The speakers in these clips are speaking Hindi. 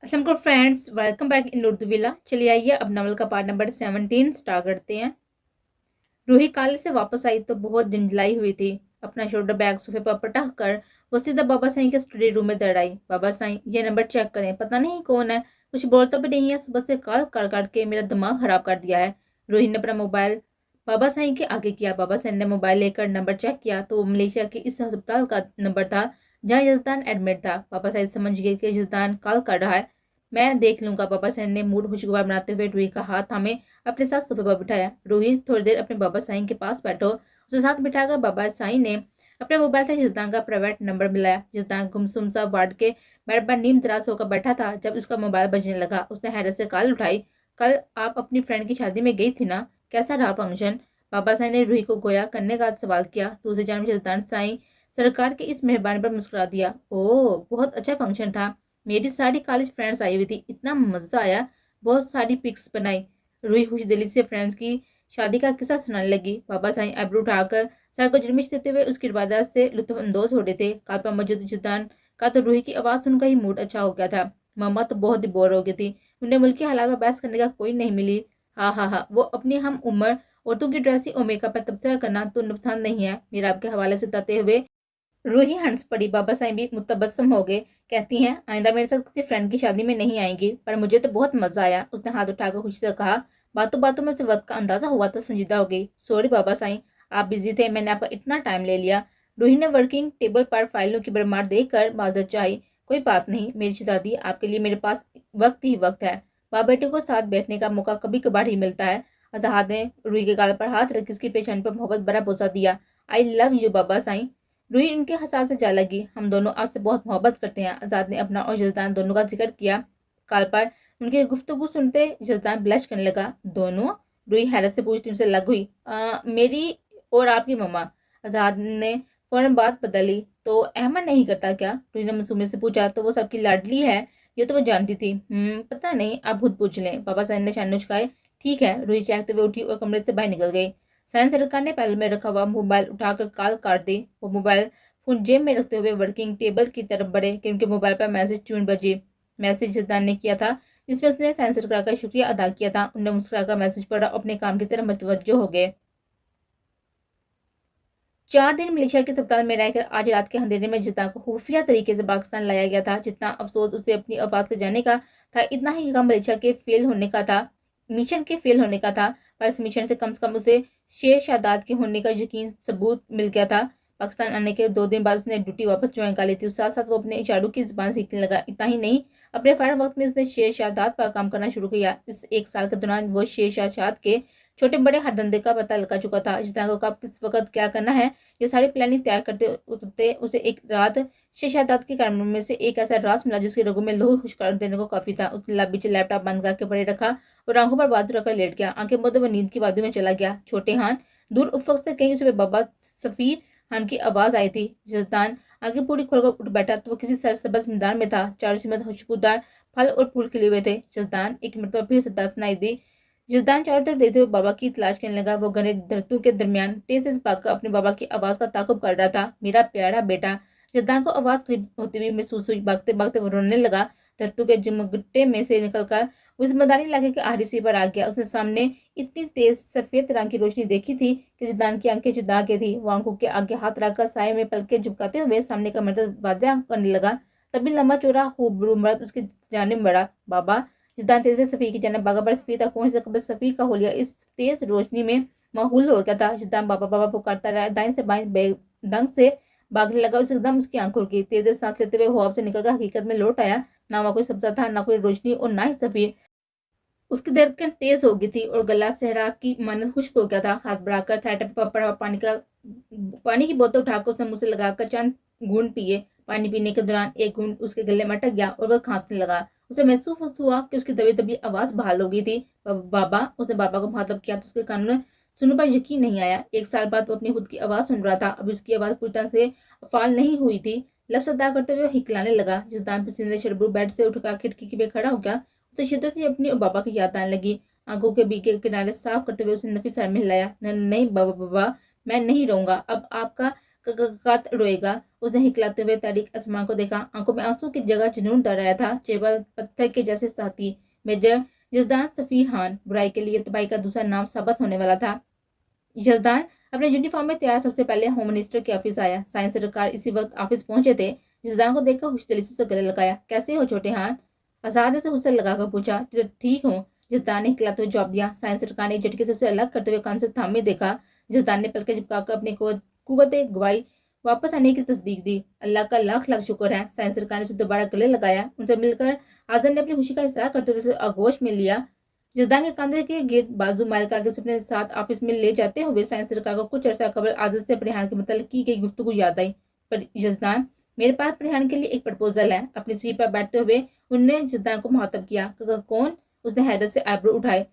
अस्सलाम friends, welcome back in Urdu villa. चलिए आइए अब नवल का पार्ट नंबर 17 स्टार्ट करते हैं। रूही कॉलेज से वापस आई तो बहुत झंझलाई हुई थी। अपना शोल्डर बैग सोफे पर पटक कर वो सीधा बाबा साईं के स्टडी रूम में दौड़ आई। बाबा साईं, ये नंबर चेक करें, पता नहीं कौन है, कुछ बोलता भी नहीं है, सुबह से कॉल कर कर के मेरा दिमाग खराब कर दिया है। रूही ने अपना मोबाइल बाबा साईं के आगे किया। बाबा साईं ने मोबाइल लेकर नंबर चेक किया तो वो मलेशिया के इस अस्पताल का नंबर था जहाँ यजदान एडमिट था। बाबा साईं समझ गए कि यजदान कॉल कर रहा है। मैं देख लूंगा। बाबा साईं ने मूड खुशगवार बनाते हुए रूही का हाथ थामे अपने साथ सोफे पर बिठाया। रूही, थोड़ी देर अपने बाबा साईं के पास बैठो। उसे साथ बिठाकर बाबा साईं ने अपने मोबाइल से जसदान का प्राइवेट नंबर मिलाया। जसदान गुमसुम सा वार्ड के बेड पर नीम तराज होकर बैठा था। जब उसका मोबाइल बजने लगा उसने हैरत से कॉल उठाई। कल आप अपनी फ्रेंड की शादी में गई थी ना, कैसा रहा फंक्शन? बाबा साईं ने रूही को गोया करने का सवाल किया। दूसरी जानब जसदान साईं सरकार की इस मेहरबानी पर मुस्कुरा दिया। ओह, बहुत अच्छा फंक्शन था। मेरी सारी कॉलेज फ्रेंड्स आई हुई थी, इतना मजा आया, बहुत सारी पिक्स बनाई। रूही खुश दिली से फ्रेंड्स की शादी का किस्सा सुनाने लगी। बाबा साईं आईब्रो उठाकर सर को झुरमिश देते हुए उसकी इबादत से लुत्फानंदोज हो रहे थे। काल पर मौजूद जिद्दान का तो रूही की आवाज सुनकर ही मूड अच्छा हो गया था। मामा तो बहुत ही बोर हो गई थी, उन्हें मुल्क के हालात पर बहस करने का कोई नहीं मिली। हाँ हाँ हाँ, वो अपनी हम उम्र औरतों की ड्रेसिंग और मेकअप पर तबसरा करना तो पसंद नहीं है। मेरा आपके हवाले से बताते हुए रूही हंस पड़ी। बाबा साईं भी मुतबस्सम हो गए। कहती हैं आइंदा मेरे साथ किसी फ्रेंड की शादी में नहीं आएंगी, पर मुझे तो बहुत मजा आया। उसने हाथ उठाकर खुशी से कहा। बातों बातों में उसे वक्त का अंदाजा हुआ तो संजीदा हो गई। सॉरी बाबा साईं, आप बिजी थे, मैंने आपका इतना टाइम ले लिया। रूही ने वर्किंग टेबल पर फाइलों की भरमार देखकर माजरत चाही। कोई बात नहीं मेरी शहजादी, आपके लिए मेरे पास वक्त ही वक्त है। बाप बेटे को साथ बैठने का मौका कभी कभार ही मिलता है। आजाद ने रूही के गाल पर हाथ रख उसकी पेशानी पर मोहब्बत भरा बोसा दिया। आई लव यू बाबा साईं। रूही उनके हंसास से जा लगी। हम दोनों आपसे बहुत मोहब्बत करते हैं। आजाद ने अपना और जजदान दोनों का जिक्र किया। काल पर उनकी गुफ्तगू सुनते जजदान ब्लश करने लगा। दोनों? रूही हैरत से पूछती उनसे लग हुई। मेरी और आपकी मम्मा। आजाद ने फौरन बात बदली। तो अहमद नहीं करता क्या? रूही ने मासूमियत से पूछा। तो वो सबकी लाडली है, ये तो वो जानती थी। पता नहीं, आप खुद पूछ लें। बाबा साहब ने शान उचकाए। ठीक है। रूही चहकते हुए उठी और कमरे से बाहर निकल गई। साइंस सरकार ने पहले में रखा हुआ मोबाइल उठाकर कॉल काट दी। वो मोबाइल फोन जेब में रखते हुए वर्किंग टेबल की तरफ बढ़े कि उनके मोबाइल पर मैसेज ट्यून बजी। मैसेज जिद्दान ने किया था जिसमें उसने साइंस सरकार का शुक्रिया अदा किया था। उन्हें मुस्कुराकर मैसेज पढ़ा, अपने काम की तरफ मुतवज्जो हो गए। 4 दिन मलेशिया के अस्पताल में रहकर आज रात के अंधेरे में जिद्दा को खुफिया तरीके से पाकिस्तान लाया गया था। जितना अफसोस उसे अपनी औकात के जाने का था, इतना ही गम मलेशिया के फेल होने का था, मिशन के फेल होने का था। पर इस मिशन से कम उसे शेर शादात के होने का यकीन सबूत मिल गया था। पाकिस्तान आने के 2 दिन बाद उसने ड्यूटी वापस ज्वाइन कर ली थी। साथ साथ वो अपने इशारों की जुबान सीखने लगा। इतना ही नहीं, अपने फारग वक्त में उसने शेर शादात पर काम करना शुरू किया। इस 1 साल के दौरान वो शेर शादात के छोटे बड़े हर धंधे का पता लगा चुका था। जितना को कब किस वक्त क्या करना है, ये सारी प्लानिंग तैयार करते उतरते उसे एक रात शेषादात के कानून में से एक ऐसा रास मिला जिसके रगों में लोह खुश कर देने को काफी था। उसने पीछे लैपटॉप बंद करके पड़े रखा और आंखों पर बाजू रखकर लेट गया। आंखें बंद वो नींद की वादी में चला गया। छोटे हान दूर उफक से कहीं उसे बाबा सफीर खान की आवाज आई थी। जजदान आगे पूरी खोलकर उठ बैठा तो वो किसी सरसब्ज मैदान में था। चारों सीमत खुशबूदार फल और फूल खिले हुए थे। जजदान एक मिनट पर फिर सदा सुनाई दी। जसदान चारों तरफ देखते हुए बाबा की तलाश करने लगा। वो घने दरख्तों के दरमियान तेज तेज भागकर अपने बाबा की आवाज का ताकुब कर रहा था। मेरा प्यारा बेटा। जसदान को आवाज करीब होती हुई महसूस हुई। भागते भागते वो रोने लगा। दरख्तों के जुमगट्टे में से निकलकर उस मैदानी इलाके के आखिरी सिरे पर आ गया। उसने सामने इतनी तेज सफेद रंग की रोशनी देखी थी कि जसदान की आंखें जुदा के थी। वो आंखों के आगे हाथ रखकर साय में पलके झुकाते हुए सामने का मंजर वादा करने लगा। तभी लंबा चौड़ा खूबरू मर्द उसकी जानिब बढ़ा। बाबा। जिद्दान तेजी से सफी की जानब भागा पर सफी तक पहुंचने से कबल सफी का होलिया इस तेज रोशनी में माहौल हो गया था। जिद्दान बाबा बाबा पुकारता रहा। दाएं से बाएं बेढंग से भागने लगा। उसे एकदम उसकी आंख खुल गई। तेज सांस लेते हुए ख्वाब से निकलकर हकीकत में लौट आया। ना वहाँ कोई सब्जा था, ना कोई रोशनी और ना ही सफी। उसकी धड़कन तेज हो गई थी और गला सहरा की मानत खुश्क हो गया था। हाथ बढ़ाकर थैटर पर पड़ा पानी की बोतल उठाकर उसने मुंह से लगाकर चंद घूंट पिए। पानी पीने के दौरान एक घूंट उसके गले में अटक गया और वह खांसने लगा। उसे महसूस हुआ कि उसकी दबी दबी आवाज बहाल हो गई थी। बाबा। उसने बाबा को मुखातब किया तो उसके कानों में सुनने पर यकीन नहीं आया। 1 साल बाद वो अपनी खुद की आवाज सुन रहा था। अभी उसकी आवाज पूरी तरह से फाल नहीं हुई थी। लफ्ज अदा करते हुए हिकलाने लगा। जिसदान पसीने शरबू बेड से उठकर खिड़की के पे खड़ा हो गया। उसे शिद्दत से अपनी और बाबा की याद आने लगी। आंखों के बीके किनारे साफ करते हुए उसने नफी सर में हिलाया। नहीं बाबा बाबा, मैं नहीं रहूंगा। अब आपका कत रोएगा। उसने हिकलाते हुए तारीक आसमान को देखा। आंखों में आंसू की जगह जुनून तर रहा था। चेहरा पत्थर के जैसे साथी मेजर जसदान सफीर खान बुराई के लिए तबाही का दूसरा नाम साबित होने वाला था। जसदान अपने यूनिफॉर्म में तैयार सबसे पहले होम मिनिस्टर के ऑफिस आया। साइंस सरकार इसी वक्त ऑफिस पहुंचे थे। जसदान को देखकर खुशदिली से गले लगाया। कैसे हो छोटे हाथ? आजाद ने उसे गुस्सा लगाकर पूछा। ठीक हूँ, जसदान ने हिकलाते हुए जवाब दिया। साइंस सरकार ने एक झटके से उसे अलग करते हुए कान से थामे देखा। जसदान ने पलके चिपकाकर अपनी कुव्वत गवाही वापस आने की तस्दीक दी। अल्लाह का लाख लाख शुक्र है। साइंस सरकार ने उसे दोबारा गले लगाया। उनसे मिलकर आजम ने अपनी खुशी का इजहार करते हुए उसे आगोश में लिया। जसदान के कंधे के गिर्द बाजू मालिक आगे से अपने साथ ऑफिस में ले जाते हुए साइंस सरकार को कुछ अर्सा कबल आदत से परिहान के मतलब की गई गुफ्तगू याद आई। पर जसदान, मेरे पास परिहान के लिए एक प्रपोजल है। अपनी सीट पर बैठते हुए उन्होंने जसदान को मुखातब किया। कौन? उसने हैरत से आईब्रो उठाए।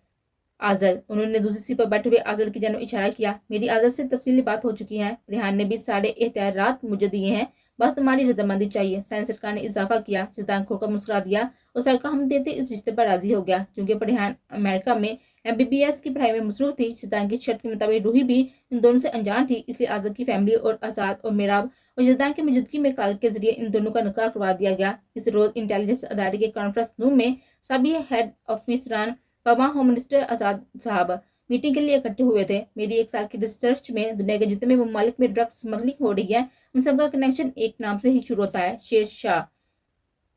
आजल। उन्होंने दूसरी सीट पर बैठे हुए आजल की जानब इशारा किया। मेरी आजल से तफसीली बात हो चुकी है। रिहान ने भी सारे एहतियात मुझे दिए हैं, बस तुम्हारी रजामंदी चाहिए। साइंस सरकार ने इजाफा किया। जसदान खोलकर मुस्कुरा दिया और सर का हम देते इस रिश्ते पर राजी हो गया। क्योंकि परिहान अमेरिका में MBBS की पढ़ाई में मसरूफ थी। जसदान की शर्त के मुताबिक रूही भी इन दोनों से अनजान थी, इसलिए आजल की फैमिली और आजाद और मेराब और जसदान की मौजूदगी में कॉल के जरिए इन दोनों का निकाह करवा दिया गया। इस रोज इंटेलिजेंस अदारे के कॉन्फ्रेंस रूम में सभी हेड ऑफिसरान पवा होम मिनिस्टर आजाद साहब मीटिंग के लिए इकट्ठे हुए थे। मेरी 1 साल की रिसर्च में दुनिया के जितने भी ममालिक में ड्रग्स स्मगलिंग हो रही है, उन सबका कनेक्शन एक नाम से ही शुरू होता है, शेर शाह।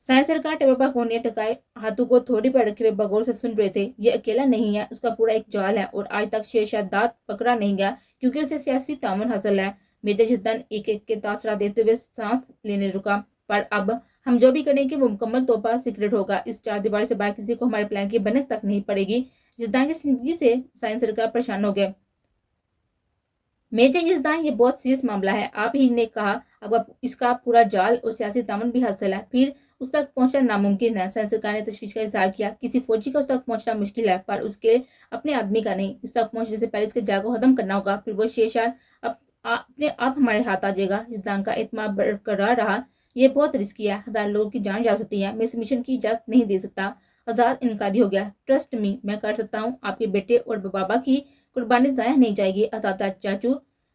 साइंस सरकार टेबल पर कोने टकाए हाथों को थोड़ी पर रखे हुए बगौर से सुन रहे थे। ये अकेला नहीं है, उसका पूरा एक जाल है और आज तक शेर शाह दांत पकड़ा नहीं गया क्योंकि उसे सियासी तामन हासिल है। मेजर जसदान एक एक के तासरा देते हुए सांस लेने रुका। पर अब हम जो भी करेंगे वो मुकम्मल तौर पर सीक्रेट होगा। इस 4 दीवार से बाहर किसी को हमारे प्लान की बनक तक नहीं पड़ेगी। जसदान की जिंदगी से साइंस सरकार परेशान हो गए। मेजर जसदान, ये बहुत सीरियस मामला है। आप ही ने कहा अब इसका पूरा जाल और सियासी दामन भी हासिल है, फिर उस तक पहुंचना नामुमकिन है। साइंस सरकार ने तशवीश का इजहार किया। किसी फौजी का उस तक पहुंचना मुश्किल है, पर उसके अपने आदमी का नहीं। इस तक पहुंचने से पहले इसके जाल को खत्म करना होगा, फिर वो शेरशाह अपने आप हमारे हाथ आ जाएगा। जसदान का एतमाद बरकरार रहा। ये बहुत रिस्की है, 1000 लोगों की जान जा सकती है। मैं इस मिशन की इजाजत नहीं दे सकता। आजाद इनकारी हो गया। ट्रस्ट मी, मैं कर सकता हूँ। आपके बेटे और बाबा की कुर्बानी जाया नहीं जाएगी। आजाद चाचू,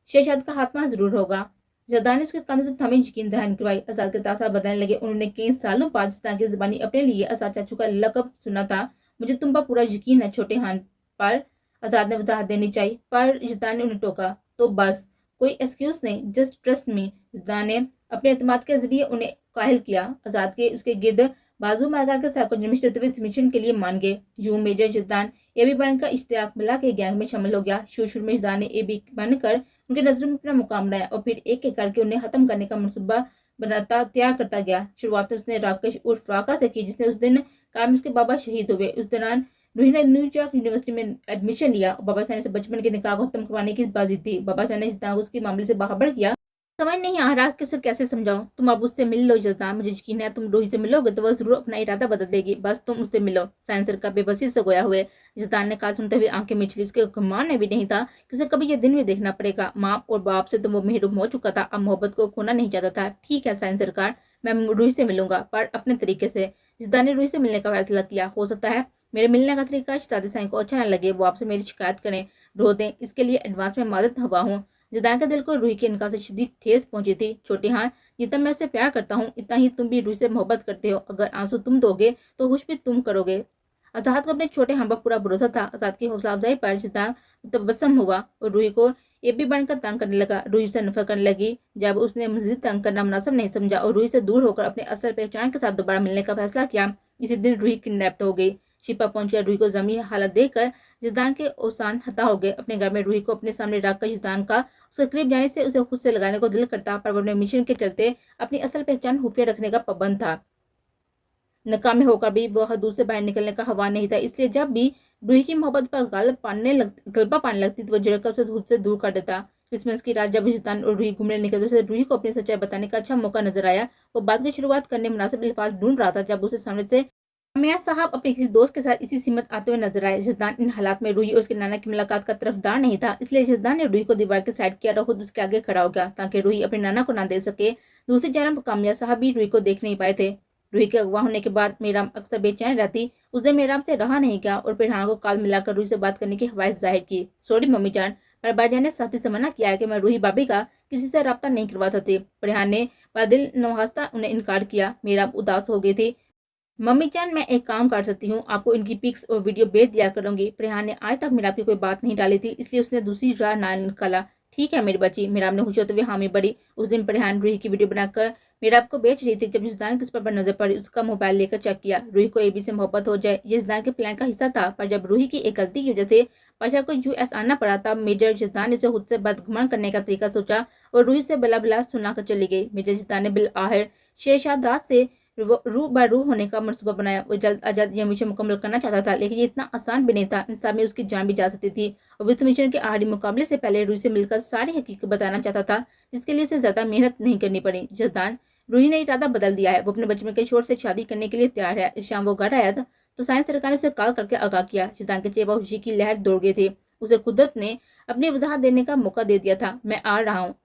शेरशाह का हाथमा जरूर होगा। जसदान ने उसके कंधे से थमे यकीन दहानी करवाई। आजाद के तासा बदलने लगे। उन्होंने कई सालों बाद जसदान की जुबानी अपने लिए आजाद चाचू का लकब सुना था। मुझे तुम पर पूरा यकीन है छोटे हान पर। आजाद ने वजाहत देनी चाहिए, पर जसदान ने उन्हें टोका। तो बस कोई एक्सक्यूज नहीं, जस्ट ट्रस्ट मी। जसदान ने अपने एतमाद के जरिए उन्हें काहिल किया। आजाद के उसके गिर्द बाजू में आकर सर को जमिश देते हुए इस मिशन के लिए मान गए। यूं मेजर जसदान AB बनकर इश्तियाक मिला के गैंग में शामिल हो गया। शुरू में जसदान ने AB बनकर उनके नजरों में अपना मुकाम बनाया और फिर एक एक करके उन्हें खत्म करने का मनसूबा बनाता तैयार करता गया। शुरुआत में उसने राकेश उर्फ राका से की, जिसने उस दिन कहा उसके बाबा शहीद हुए। उस दौरान रूही ने न्यूयॉर्क यूनिवर्सिटी में एडमिशन लिया और बाबा सैनी से बचपन के निकाह को खत्म करवाने की बाजी थी। बाबा सैनी ने जसदान को उसके मामले से बाखबर किया। समझ नहीं आ रहा कि उसे कैसे समझाऊं। तुम अब उससे मिल लो जसदान, मुझे यकीन है तुम रूही से मिलोगे तो वह जरूर अपना इरादा बदल देगी। बस तुम उससे मिलो। साइंस का बेबसी से गोया हुए जसदान ने कहा सुनते हुए आंखें मिचली। उसके गुमान में भी नहीं था कि उसे कभी यह दिन भी देखना पड़ेगा। माँ और बाप से तो वो महरूम हो चुका था, अब मोहब्बत को खोना नहीं चाहता था। ठीक है साइंस सरकार, मैं रूही से मिलूंगा, पर अपने तरीके से। जसदान ने रूही से मिलने का फैसला किया। हो सकता है मेरे मिलने का तरीका शहजादी साईं को अच्छा न लगे, वो आपसे मेरी शिकायत करें, रो दें। इसके लिए एडवांस में मादत हुआ हूँ। जसदान के दिल को रूही के इनकार से शदीद ठेस पहुंची थी। छोटी हाँ, जितना मैं उसे प्यार करता हूँ इतना ही तुम भी रूही से मोहब्बत करते हो। अगर आंसू तुम दोगे तो खुश भी तुम करोगे। आजाद को अपने छोटे हम पर पूरा भरोसा था। आजाद की हौसला अफजाई पर जसदान तबस्सम हुआ और रूही को AB बनकर तंग करने लगा। रूही से नफरत करने लगी जब उसने मजीद तंग करना मुनासिब नहीं समझा और रूही से दूर होकर अपने असल पहचान के साथ दोबारा मिलने का फैसला किया। इसी दिन रूही किडनैप हो गई। शिपा पहुंचकर रूही को जमी हालत देखकर जसदान के ओसान हता हो गए। अपने घर में रूही को अपने सामने रखकर जसदान का उसके करीब जाने से उसे खुद से लगाने को दिल करता, पर वो अपने मिशन के चलते अपनी असल पहचान खुफिया रखने का पाबंद था। नाकाम होकर भी वह हदूद से बाहर निकलने का हवा नहीं था, इसलिए जब भी रूही की मोहब्बत पर गलबा पाने लगती तो वह जड़कर उसे खुद से दूर कर देता। क्रिसमस की रात जब जसदान और रूही घूमने निकलते उसे रूही को अपनी सच्चाई बताने का अच्छा मौका नजर आया। वो बात की शुरुआत करने मुनासिब अल्फाज ढूंढ रहा था जब उसे सामने से मियां साहब अपने किसी दोस्त के साथ इसी सीमत आते हुए नजर आए। जसदान इन हालात में रूही और उसके नाना की मुलाकात का तरफदार नहीं था, इसलिए जसदान ने रूही को दीवार के साइड किया और खुद उसके आगे खड़ा हो गया ताकि रूही अपने नाना को ना देख सके। दूसरी जानब कामिया साहब भी रूही को देख नहीं पाए थे। रूही के अगवा होने के बाद मीराम अक्सर बेचैन रहती। उसने मीराम से रहा नहीं गया और फिर को कॉल मिलाकर रूही से बात करने की ख्वाहिश जाहिर की। सॉरी मम्मी जान, पर भाईजान ने साथी से मना किया कि मैं रूही भाभी का किसी से रब्ता नहीं करवा सकती। रेहान ने बादिल नवास्ता उन्हें इनकार किया। मीरा उदास हो गई थी। मम्मी जान, मैं एक काम कर सकती हूँ, आपको इनकी पिक्स और वीडियो भेज दिया करूंगी। रेहान ने आज तक मीरा की कोई बात नहीं डाली थी, इसलिए उसने दूसरी राह ना निकाला। ठीक है मेरी बच्ची, मीरा ने खुश होते हुए हामी भरी। उस दिन रेहान रूही की वीडियो बनाकर मीरा को बेच रही थी। जब जिसदान किस पर नजर पड़ी, उसका मोबाइल लेकर चेक किया। रूही को एबी से मोहब्बत हो जाए, ये जिसदान के प्लान का हिस्सा था। पर जब रूही की एक गलती की वजह से पाशा को यूएस आना पड़ा, तब मेजर जिसदान ने खुद से बदगुमान करने का तरीका सोचा और रूही से बला बला सुनाकर चली गई। मेजर जिसदान ने बिल आहर शेरशाह से रूबरू होने का मंसूबा बनाया। वो जल्द अजल्द यह मिशन मुकम्मल करना चाहता था, लेकिन ये इतना आसान भी नहीं था। इंसान में उसकी जान भी जा सकती थी। और वित्त मिशन के आखिरी मुकाबले से पहले रूही से मिलकर सारी हकीकत बताना चाहता था, जिसके लिए उसे ज्यादा मेहनत नहीं करनी पड़ी। जसदान रूही ने इरादा बदल दिया है। वो अपने बचपन के शोर से शादी करने के लिए तैयार है। इस शाम वो घर आया था तो साइंस सरकार ने उसे कॉल करके आगाह किया। जसदान के चेहरे पर खुशी की लहर दौड़ गई थी। उसे कुदरत ने अपनी वजाहत देने का मौका दे दिया था। मैं आ रहा हूँ।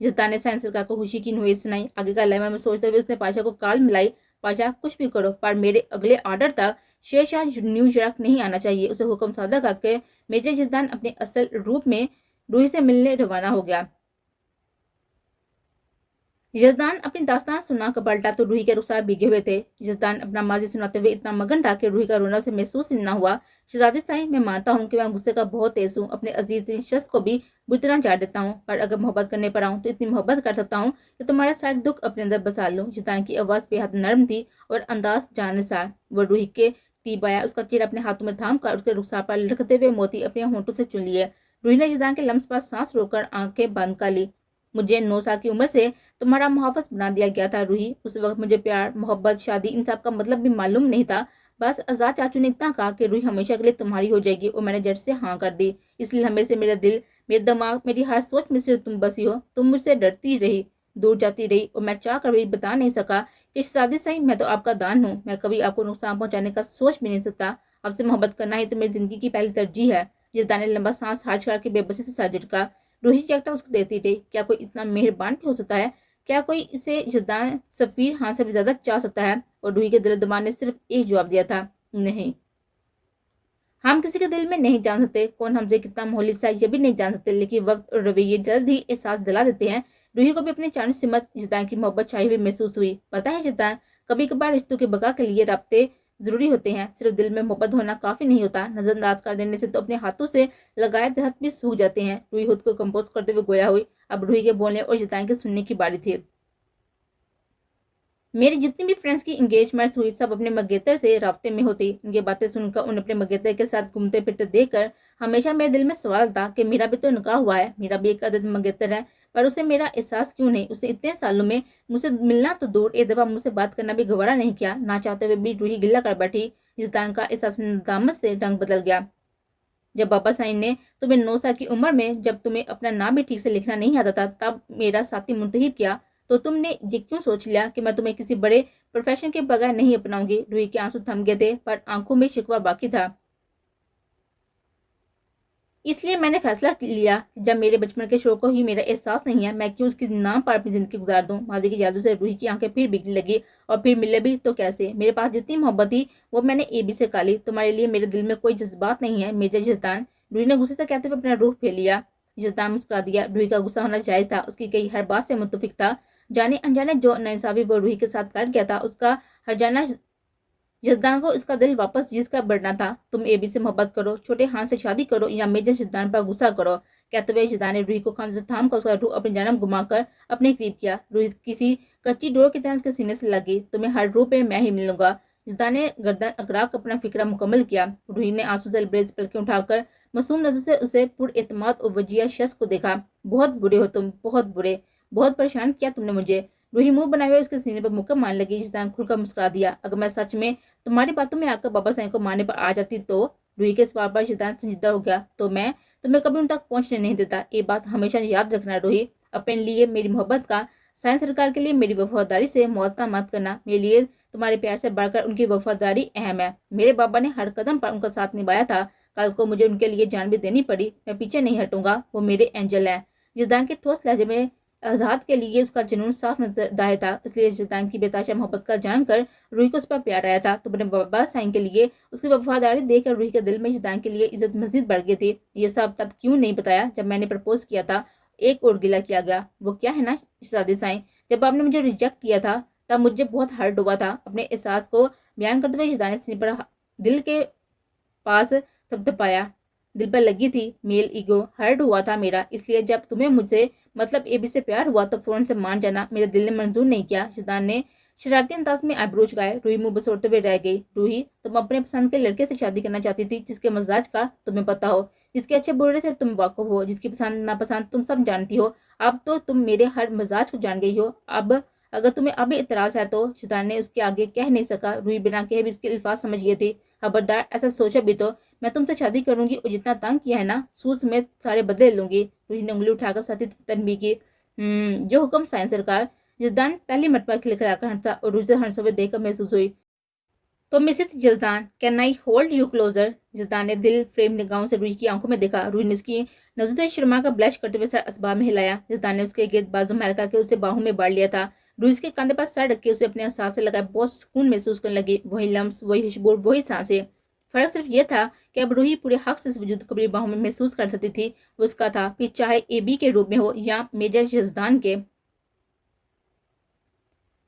जसदान ने साइंस सरकार को खुशी की नुहेज सुनाई। आगे का लहमा में सोचते हुए उसने पाशा को कॉल मिलाई। पाशा, कुछ भी करो, पर मेरे अगले ऑर्डर तक शेरशाह न्यूयॉर्क नहीं आना चाहिए। उसे हुक्म सादा करके मेजर जसदान अपने असल रूप में रूही से मिलने रवाना हो गया। जसदान अपनी दास्तान सुना कर पलटा तो रूही के रुखसार भीगे हुए थे। जसदान अपना माजी सुनाते हुए इतना मगन था कि रूही का रोना उसे महसूस ही न हुआ। शहजादी साईं, मैं मानता हूँ कि मैं गुस्से का बहुत तेज हूँ। अपने अजीज तरीन शख्स को भी बुरी तरह चाट देता हूँ, पर अगर मोहब्बत करने पर आऊँ तो इतनी मोहब्बत कर सकता हूँ कि तुम्हारा सारे दुख अपने अंदर बसा लूँ। जसदान की आवाज़ बेहद नरम थी और अंदाज जानसार। वो रूही के करीब आया। उसका चेहरा अपने हाथों में थाम कर उसके रुखसार पर लटकते हुए मोती अपने होंठों से चुन लिए। रूही ने जसदान के लम्स पर सांस रोककर आंखें बंद कर ली। मुझे 9 साल की उम्र से तुम्हारा मुहाफ़िज़ बना दिया गया था रूही। उस वक्त मुझे प्यार, मोहब्बत, शादी, इन सब का मतलब भी मालूम नहीं था। बस आज़ाद चाचू ने इतना कहा कि रूही हमेशा के लिए तुम्हारी हो जाएगी और मैंने झट से हाँ कर दी। इसलिए हमेशा मेरा दिल, मेरा दिमाग, मेरी हर सोच में सिर्फ तुम बसी हो। तुम मुझसे डरती रही, दूर जाती रही और मैं चाह कर भी बता नहीं सका कि शादी सही मैं तो आपका दान हूँ। मैं कभी आपको नुकसान पहुंचाने का सोच भी नहीं सकता। आपसे मोहब्बत करना ही तो मेरी ज़िंदगी की पहली तरजीह है। जिसदान ने लंबा सांस हाज करके बेबसी से सर झटका। रूही चेकटा उसको देती रही। क्या कोई इतना मेहरबान भी हो सकता है? क्या कोई इसे जसदान सफीर खान से भी ज्यादा चाह सकता है? और रूही के दिल दिमाग ने सिर्फ एक जवाब दिया था, नहीं। हम किसी के दिल में नहीं जान सकते कौन हमसे कितना मोहल्ली सा, ये भी नहीं जान सकते, लेकिन वक्त और रवैये जल्द ही एहसास दिला देते हैं। रूही को भी अपने चांद सिमत जसदान की मोहब्बत छाई हुई महसूस हुई। पता है जसदान, कभी कभार रिश्तों के बका के लिए राब्ते जरूरी होते हैं। सिर्फ दिल में मोहब्बत होना काफी नहीं होता। नजरअंदाज कर देने से तो अपने हाथों से लगाए दरख्त भी सूख जाते हैं। रूही खुद को कंपोज करते हुए गोया हुई। अब रूही के बोलने और जसदान के सुनने की बारी थी। मेरी जितनी भी फ्रेंड्स की एंगेजमेंट्स हुई, सब अपने मंगेतर से राब्ते में होती। उनकी बातें सुनकर, उन्हें अपने मंगेतर के साथ घूमते फिरते देखकर हमेशा मेरे दिल में सवाल था कि मेरा भी तो निकाह हुआ है, मेरा भी एक अदद मंगेतर है, पर उसे मेरा एहसास क्यों नहीं? उसने इतने सालों में मुझसे मिलना तो दूर, एक दफा मुझसे बात करना भी गवारा नहीं किया। ना चाहते हुए भी रूही गिल्ला कर बैठी। जसदान का एहसास नदामत से रंग बदल गया। जब बाबा साईं ने तुम्हें 9 साल की उम्र में, जब तुम्हें अपना नाम भी ठीक से लिखना नहीं आता था, तब मेरा साथी मुंतहिब किया, तो तुमने ये क्यों सोच लिया कि मैं तुम्हें किसी बड़े प्रोफेशन के बगैर नहीं अपनाऊंगी? रूही के आंसू थम गए थे, पर आंखों में शिकवा बाकी था। इसलिए मैंने फैसला लिया कि जब मेरे बचपन के शौक को ही मेरा एहसास नहीं है, मैं क्यों उसके नाम पर अपनी जिंदगी गुजार दूं? मादी की जादू से रूही की आंखें फिर बिगड़ने लगी। और फिर मिले भी तो कैसे? मेरे पास जितनी मोहब्बत थी वो मैंने एबी से काली। तुम्हारे लिए मेरे दिल में कोई जज्बात नहीं है मेजर जसदान। रूही ने गुस्से से कहते हुए अपना रूह फेर लिया। जसदान मुस्कुरा दिया। रूही का गुस्सा होना जायज था। उसकी कई हर बात से मुत्तफिक था। जाने अनजाने जो नाइंसाफी वो रूही के साथ कर गया था, उसका हर्जाना जसदान को इसका दिल वापस जीत कर बढ़ना था। तुम एबी से मोहब्बत करो, छोटे हान से शादी करो, या मेजर जसदान पर गुस्सा करो। कहते हुए जसदान ने रूही को खान से थाम कर उसका रूह अपनी जानब घुमाकर अपने करीब किया। रूही किसी कच्ची डोर की तरह उसके सीने से लगी। तुम्हें हर रूह पे मैं ही मिलूंगा। जसदान ने गर्दन अकड़ा कर अपना फिक्रा मुकम्मल किया। रूही ने आंसू से लबरेज पलकें उठाकर मासूम नजर से उसे पुरएतमाद और वजिया शख्स को देखा। बहुत बुरे हो तुम, बहुत बुरे, बहुत परेशान किया तुमने मुझे। रूही मुंह बनाए हुए उसके सीने पर मुक्का मारने लगी। जसदान खुलकर मुस्कुरा दिया। अगर मैं सच में तुम्हारी बातों में आकर बाबा साईं को मारने पर आ जाती तो? रूही के सवाल पर जसदान संजीदा हो गया। तो मैं तुम्हें कभी उन तक पहुंचने नहीं देता। ये बात हमेशा याद रखना रूही। अपने लिए मेरी मोहब्बत का, साइंस सरकार के लिए मेरी वफादारी से मुआवजा मत करना। मेरे लिए तुम्हारे प्यार से बढ़कर उनकी वफादारी अहम है। मेरे बाबा ने हर कदम पर उनका साथ निभाया था। कल को मुझे उनके लिए जान भी देनी पड़ी, मैं पीछे नहीं हटूंगा। वो मेरे एंजल है। जसदान के ठोस लहजे में आज़ाद के लिए उसका जुनून साफ नजर जाहिर था, इसलिए जिद्दान की बेताशा मोहब्बत का जानकर रूही को उस पर प्यार आया था। तो अपने बाबा साईं के लिए उसकी वफादारी देखकर रूही के दिल में जिद्दान के लिए इज्जत मजीद बढ़ गई थी। ये सब तब क्यों नहीं बताया जब मैंने प्रपोज किया था। एक और गिला किया गया, वो क्या है ना शहजादी साईं, जब आपने मुझे रिजेक्ट किया था तब मुझे बहुत हर्ट हुआ था। अपने एहसास को बयान करते हुए जिद्दान ने सीने पर दिल के पास थपथपाया। दिल पर लगी थी, मेल ईगो हर्ट हुआ था मेरा, इसलिए जब तुम्हें मुझसे मतलब एबी से प्यार हुआ तो फौरन से मान जाना मेरे दिल ने मंजूर नहीं किया। शैतान ने शरारती अंदाज में आईब्रो चुकाए। रूही मुंह बसोरते हुए रह गई। रूही, तुम अपने पसंद के लड़के से शादी करना चाहती थी जिसके मजाज का तुम्हें पता हो, जिसके अच्छे बुरे से तुम वाकिफ हो, जिसकी पसंद नापसंद तुम सब जानती हो। अब तो तुम मेरे हर मजाज को जान गई हो। अब अगर तुम्हें अभी इतराज है तो। शैतान ने उसके आगे कह नहीं सका। रूही बिना कहे भी उसके अल्फाज समझ गई थी। खबरदार ऐसा सोचा भी तो मैं तुमसे शादी करूंगी और जितना तंग किया है ना सूद समेत सारे बदले लूंगी। रूही ने उंगली उठाकर सती तनबी की। जो हुक्म साईं सरकार। जजदान पहली मरतबा खिलखिलाकर हंसा और रूही से हंसते हुए देखकर महसूस हुई। तो मिसेस जजदान, can I hold you closer. जजदान ने दिल फ्रेम निगाहों से रूही की आंखों में देखा। रूही ने उसकी नजरों से शर्मा का ब्लश करते हुए सर असबाब में हिलाया। जजदान ने उसके गिर्द बाजू महल करके उसे बाहों में बांध लिया था। रूही उसके कंधे पर सर रख के उसे अपने सांस से लगाए बहुत सुकून महसूस करने लगी। वही लम्स, वही खुशबू, वही सांसें। फर्क सिर्फ ये था कि अब रूही पूरे हक से इस वजूद को अपनी बाहों में महसूस कर सकती थी। वो उसका था, फिर चाहे एबी के रूप में हो या मेजर जजदान के।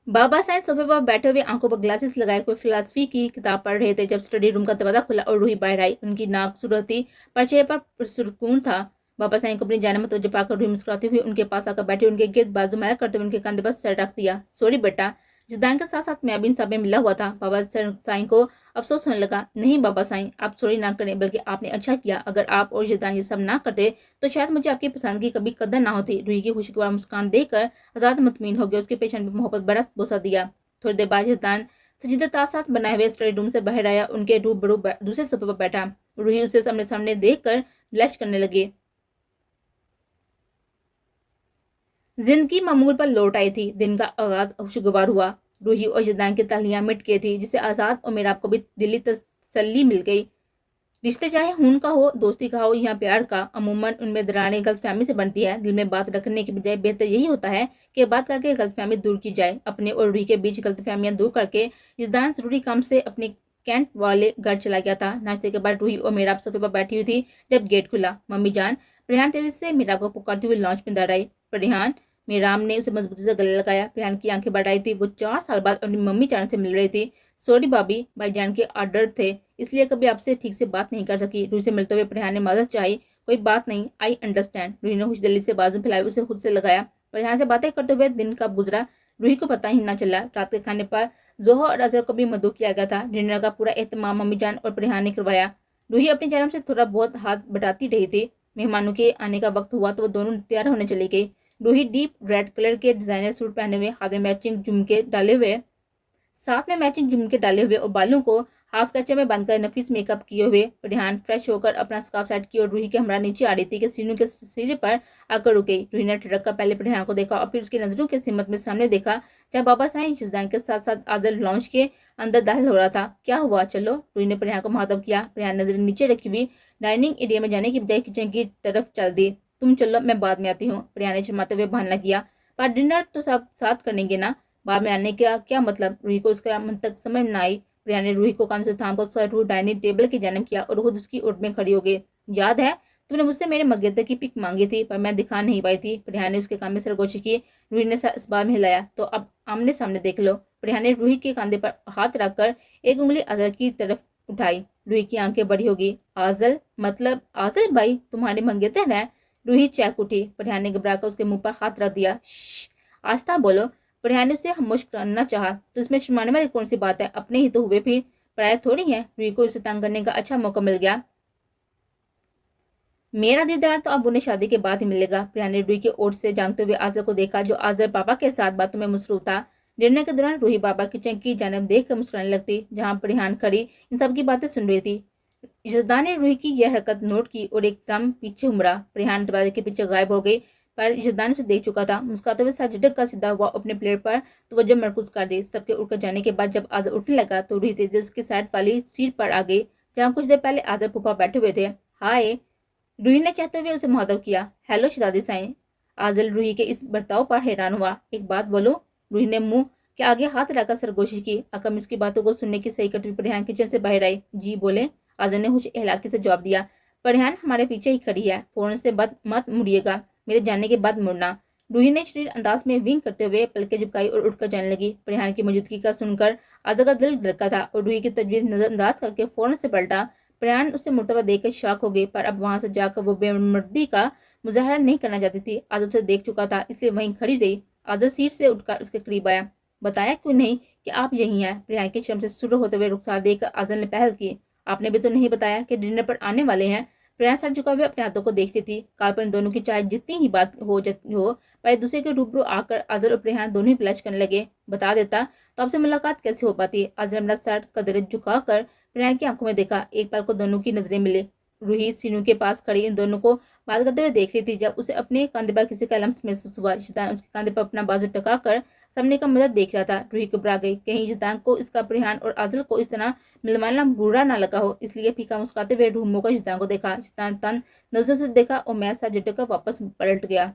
बाबा साईं सोफे पर बैठे हुए आंखों पर ग्लासेस लगाए कोई फिलासफी की किताब पढ़ रहे थे जब स्टडी रूम का दरवाजा खुला और रूही बाहर आई। उनकी नाक सुरती पर चेहरे पर सुकून था। बाबा साईं को अपनी जाने में तवज्जो पाकर रूही मुस्कुराती हुई उनके पास आकर बैठी, उनके गिर्द बाजू मैल करते हुए उनके कंधे पर सर रख दिया। सॉरी बेटा। जिद्दान के साथ साथ मैं भी इन सब में मिला हुआ था। बाबा साईं को अफसोस होने लगा। नहीं बाबा साईं, आप सॉरी ना करें, बल्कि आपने अच्छा किया। अगर आप और जिद्दान ये सब ना करते तो शायद मुझे आपकी पसंद की कभी कदर ना होती। रूही की खुशगवार मुस्कान देखकर आजाद मुतमीन हो गया। उसके पेशन पर मोहब्बत बड़ा बोसा दिया। थोड़ी देर बाद जिद्दान संजीदा साथ बनाए हुए स्टडी रूम से बाहर आया। उनके रूबरू दूसरे सोफे पर बैठा। रूही उसे सामने सामने देखकर ब्लश करने लगी। जिंदगी मामूल पर लौट आई थी। दिन का आगाज खुशगवार हुआ। रूही और जिद्दान की तहलियां मिट गई थी, जिससे आजाद और मेरा को भी दिली तसल्ली मिल गई। रिश्ते चाहे खून का हो, दोस्ती का हो या प्यार का, अमूमन उनमें दरारें गलतफहमी से बनती है। दिल में बात रखने की बजाय बेहतर यही होता है कि बात करके गलतफहमी दूर की जाए। अपने और रूही के बीच गलतफहमियां दूर करके जिद्दान जरूरी काम से अपने कैंट वाले घर चला गया था। नाश्ते के बाद रूही और मेरा सोफे पर बैठी हुई थी जब गेट खुला। मम्मी जान। रेहान तेजी से मेरा को पुकारती हुई लॉन्च में दर आई। रेहान। मेराम ने उसे मजबूती से गले लगाया। रेहान की आंखें बढ़ आई थी। वो 4 साल बाद अपनी मम्मी जान से मिल रही थी। सॉरी भाभी, भाईजान के ऑर्डर थे इसलिए कभी आपसे ठीक से बात नहीं कर सकी। रूही से मिलते हुए रेहान ने मदद चाही। कोई बात नहीं, आई अंडरस्टैंड। रूही ने खुशदिली से बाजू फैलाई उसे खुद से लगाया। रेहान से बातें करते हुए दिन कब गुजरा रूही को पता ही ना चला। रात के खाने पर जोहा और अजहर को भी मदऊ किया गया था। डिनर का पूरा एहतमाम मम्मी जान और रेहान ने करवाया। रूही अपनी जानब से थोड़ा बहुत हाथ बटाती रही थी। मेहमानों के आने का वक्त हुआ तो वो दोनों तैयार होने चली गई। रूही डीप रेड कलर के डिजाइनर सूट पहने हुए, हाथ में मैचिंग झुमके डाले हुए, साथ में मैचिंग झुमके डाले हुए और बालों को हाफ कच्चे में बांधकर नफीस मेकअप किए हुए रेहान फ्रेश होकर अपना स्कार्फ सेट किया और रूही के हमरा नीचे आ रही थी कि सीनू के सिरे पर आकर रुक गई। रूही ने ठिठक कर पहले रेहान को देखा और फिर उसकी नजरों के सिमत में सामने देखा जब बाबा साईं जिद्दान के साथ साथ आदल लॉन्च के अंदर दाखिल हो रहा था। क्या हुआ, चलो। रूही ने रेहान को मुखातब किया। रेहान नजरें नीचे रखी हुई डाइनिंग एरिया में जाने की बजाय किचन की तरफ चल दी। तुम चलो, मैं बाद में आती हूँ। रेहान ने शर्माते हुए बहाना किया। पर डिनर तो सब साथ करेंगे ना, बाद में आने का क्या मतलब। रूही को उसका मंतक समझ न आई। प्रिया ने रूही को कान से थाम कर रूह डाइनिंग टेबल की जन्म किया और खुद उसकी ओट में खड़ी हो गई। याद है तुमने मुझसे मेरे मंगेतर की पिक मांगी थी पर मैं दिखा नहीं पाई थी। प्रिया ने उसके कान में सरगोशी की। रूही ने इस बार में हिलाया। तो अब आमने सामने देख लो। प्रिया ने रूही के कंधे पर हाथ रखकर एक उंगली अजल की तरफ उठाई। रूही की आंखें बड़ी होगी। आजल मतलब आजल भाई तुम्हारे मंगेतर है। रूही चैक उठी। प्रिया ने घबराकर उसके मुंह पर हाथ रख दिया। आस्था बोलो। रेहान से खामोश करना चाहा तो इसमें शर्माने वाली कौन सी बात है, अपने ही तो हुए, फिर पराया थोड़ी है। रूही को उसे तंग करने का अच्छा मौका मिल गया। मेरा दीदार तो अब उन्हें शादी के बाद ही मिलेगा। प्रिया ने रूही की ओर से जानते हुए आजर को देखा जो आजर पापा के साथ बातों में मसरूफ था। डिनर के दौरान रूही बाबा किचन की जानब देख कर मुस्कुराने लगती जहाँ रेहान खड़ी इन सब की बातें सुन रही थी। जजदान ने रूही की यह हरकत नोट की और एकदम पीछे उमड़ा। रेहान दरवाजे के पीछे गायब हो गई पर जजदान उसे देख चुका था। मुस्कुराते हुए साथ झटक का सीधा हुआ अपने प्लेट पर तवज्जो मरकूज कर दी। सबके उठकर जाने के बाद जब आजर उठने लगा तो रूही तेजी उसकी साइड वाली सीट पर आ गई जहाँ कुछ देर पहले आजर फूफा बैठे हुए थे। हाय। रूही ने चाहते हुए उसे मुखातब किया। हेलो शहजादी साईं, आदिल रूही के इस बर्ताव पर हैरान हुआ। एक बात बोलो। रूही ने मुंह के आगे हाथ रखकर सरगोशी की। अकम उसकी बातों को सुनने की सही करती हुई परिहान किचन से बाहर आई। जी बोले। आदिल ने कुछ इहलाकी से जवाब दिया। परिहान हमारे पीछे ही खड़ी है, फौरन से मत मुड़िएगा, मेरे जाने के बाद मुड़ना। रूही ने शरीर अंदाज में विंग करते हुए पलकें झुकाई और उठकर जाने लगी। परिहान की मौजूदगी का सुनकर आदिल का दिल धड़का था और रूही की तजवीज नजरअंदाज करके फौरन से पलटा। परिहान उसे मुर्तबा देखकर शॉक हो गई, पर अब वहां से जाकर वो बेमर्दी का मुजाहरा नहीं करना चाहती थी। आदिल उसे देख चुका था, इसलिए वहीं खड़ी रही। आदिल सीट से उठकर उसके करीब आया। बताया क्यों नहीं कि आप यहीं हैं? परिहान की शर्म से शुरू होते हुए रुखसार देकर आदिल ने पहल की। आपने भी तो नहीं बताया कि डिनर पर आने वाले हैं। परिहान सर झुकाए हुए अपने हाथों को देखती थी। काल्पनिक दोनों की चाहे जितनी ही बात हो पर एक दूसरे के रूबरू आकर आदिल और परिहान दोनों ही ब्लश करने लगे। बता देता तो आपसे मुलाकात कैसे हो पाती? आदिल अपना सर कदरे झुकाकर परिहान की आंखों में देखा। एक पल को दोनों की नजरें मिली। रूही सीनू के पास खड़ी इन दोनों को बात करते हुए देख रही थी। जब उसे अपने कंधे पर किसी का लम्स महसूस हुआ। शिदान उसके कंधे पर अपना बाजू टकाकर सामने का मदद देख रहा था। रूही घबरा गई, कहीं शिदान को इसका परिहान और आदिल को इस तरह मिलवाना बुरा ना लगा हो, इसलिए फीका मुस्कुराते हुए रूह होकर शिदान को देखा। शिदान तन नजर से देखा और मैं सा झटक कर वापस पलट गया।